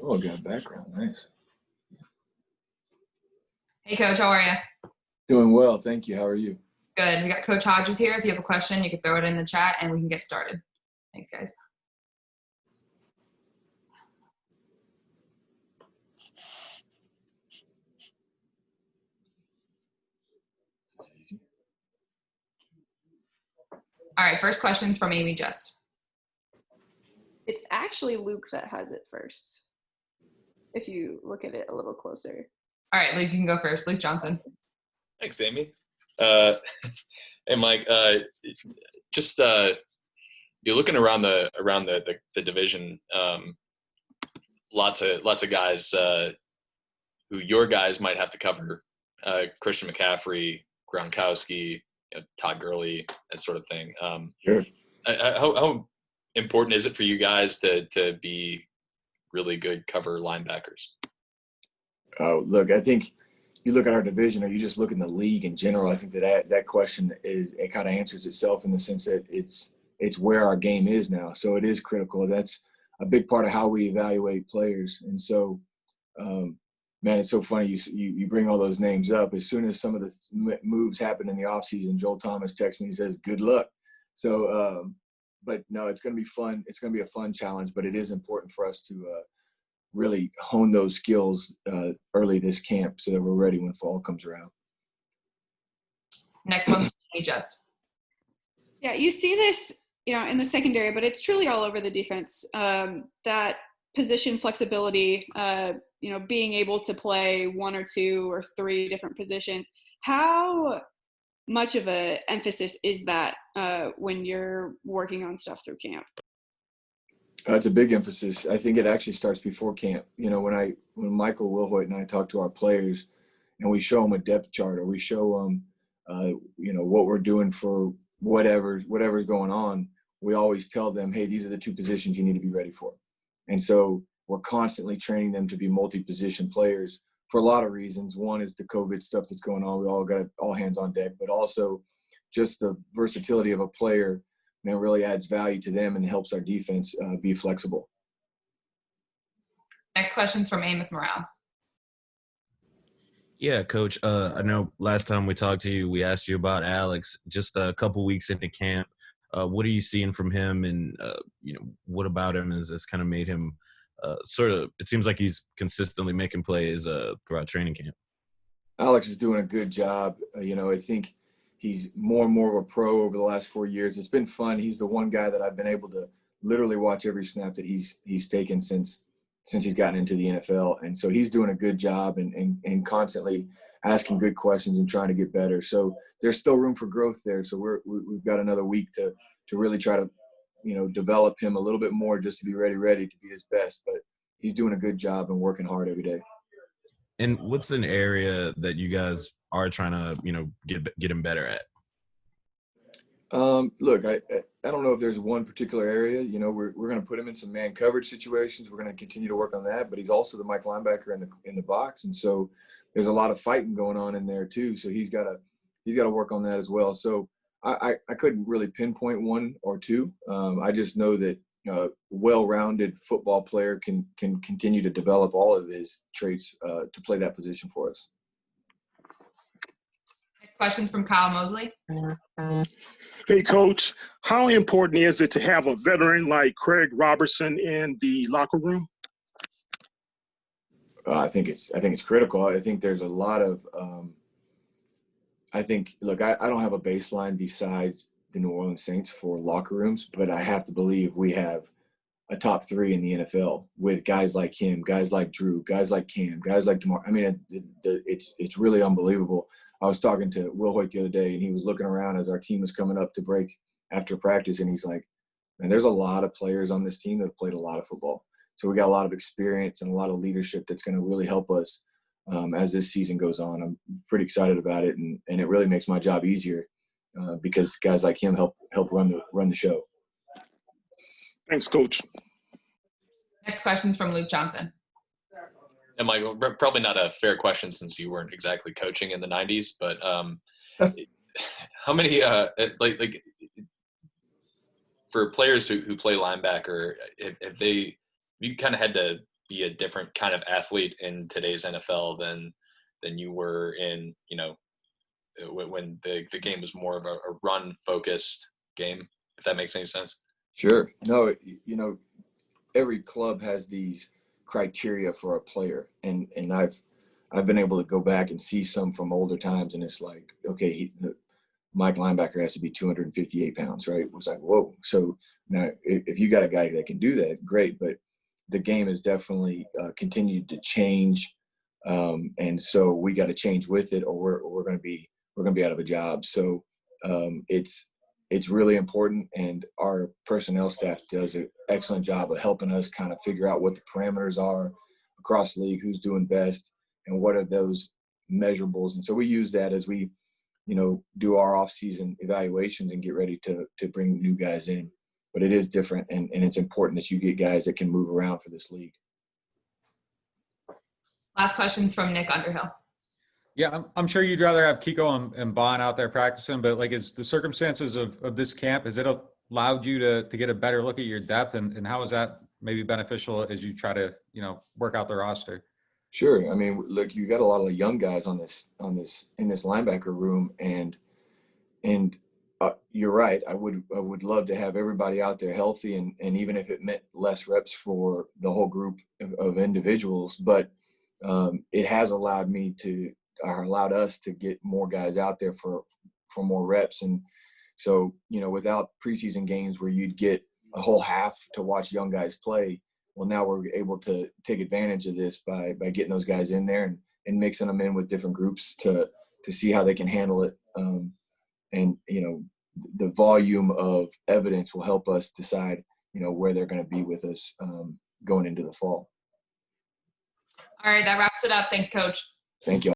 Oh, got background. Nice. Hey, Coach, how are you? Doing well. Thank you. How are you? Good. We got Coach Hodges here. If you have a question, you can throw it in the chat and we can get started. Thanks, guys. All right, first question's from Amy Just. It's actually Luke that has it first, if you look at it a little closer. All right, Luke, you can go first. Luke Johnson. Thanks, Amy. Hey, Mike. You're looking around the division. Lots of guys who your guys might have to cover. Christian McCaffrey, Gronkowski, Todd Gurley, that sort of thing. Sure. How important is it for you guys to be really good cover linebackers? Oh, look, I think you look at our division, or you just look in the league in general. I think that question it kind of answers itself in the sense that it's where our game is now. So it is critical. That's a big part of how we evaluate players. And so, man, it's so funny you bring all those names up. As soon as some of the moves happen in the offseason, Joel Thomas texts me and says, "Good luck." So, but no, it's going to be fun. It's going to be a fun challenge, but it is important for us to really hone those skills early this camp so that we're ready when fall comes around. Next one's from Amy Just. Yeah, you see this, in the secondary, but it's truly all over the defense. That position flexibility, being able to play one or two or three different positions. How much of an emphasis is that when you're working on stuff through camp? It's a big emphasis. I think it actually starts before camp. When Michael Wilhoit and I talk to our players and we show them a depth chart, or we show them, what we're doing for whatever's going on, we always tell them, hey, these are the two positions you need to be ready for. And so we're constantly training them to be multi-position players for a lot of reasons. One is the COVID stuff that's going on. We all got all hands on deck, but also just the versatility of a player, really adds value to them and helps our defense be flexible. Next question's from Amos Morale. Yeah, Coach. I know last time we talked to you, we asked you about Alex. Just a couple weeks into camp, what are you seeing from him, and what about him has kind of made him it seems like he's consistently making plays throughout training camp? Alex is doing a good job. I think he's more and more of a pro over the last 4 years. It's been fun. He's the one guy that I've been able to literally watch every snap that he's taken since he's gotten into the NFL. And so he's doing a good job and constantly asking good questions and trying to get better. So there's still room for growth there. So we've got another week to really try to, develop him a little bit more, just to be ready to be his best. But he's doing a good job and working hard every day. And what's an area that you guys are trying to, get him better at? Look, I don't know if there's one particular area. We're going to put him in some man coverage situations. We're going to continue to work on that. But he's also the Mike linebacker in the box, and so there's a lot of fighting going on in there too. So he's got to work on that as well. So I couldn't really pinpoint one or two. I just know that well-rounded football player can continue to develop all of his traits to play that position for us. Next question's from Kyle Mosley. Hey, Coach, how important is it to have a veteran like Craig Robertson in the locker room? I think it's critical. I think there's a lot of I don't have a baseline besides the New Orleans Saints for locker rooms, but I have to believe we have a top three in the NFL with guys like him, guys like Drew, guys like Cam, guys like DeMar. I mean, it's really unbelievable. I was talking to Will Hoyt the other day, and he was looking around as our team was coming up to break after practice, and he's like, man, there's a lot of players on this team that have played a lot of football. So we got a lot of experience and a lot of leadership that's going to really help us as this season goes on. I'm pretty excited about it, and it really makes my job easier because guys like him help run the show. Thanks, Coach. Next question's from Luke Johnson. And Michael, probably not a fair question since you weren't exactly coaching in the 90s, but how many for players who play linebacker, have you kind of had to be a different kind of athlete in today's NFL than you were in, when the game was more of a run focused game, if that makes any sense. Sure. No, every club has these criteria for a player, and I've been able to go back and see some from older times, and it's like, okay, Mike linebacker has to be 258 pounds, right? It was like, whoa. So now if you got a guy that can do that, great. But the game has definitely continued to change. And so we got to change with it, or we're going to be out of a job. So it's really important. And our personnel staff does an excellent job of helping us kind of figure out what the parameters are across the league, who's doing best, and what are those measurables. And so we use that as we, do our off-season evaluations and get ready to bring new guys in. But it is different, and it's important that you get guys that can move around for this league. Last question's from Nick Underhill. Yeah, I'm sure you'd rather have Kiko and Bond out there practicing, but is the circumstances of this camp, has it allowed you to get a better look at your depth, and how is that maybe beneficial as you try to, work out the roster? Sure. I mean, look, you got a lot of young guys in this linebacker room, and you're right. I would love to have everybody out there healthy, and even if it meant less reps for the whole group of individuals, but it has allowed us to get more guys out there for more reps. And so, without preseason games where you'd get a whole half to watch young guys play, well, now we're able to take advantage of this by getting those guys in there and mixing them in with different groups to see how they can handle it. And the volume of evidence will help us decide, where they're going to be with us going into the fall. All right, that wraps it up. Thanks, Coach. Thank you.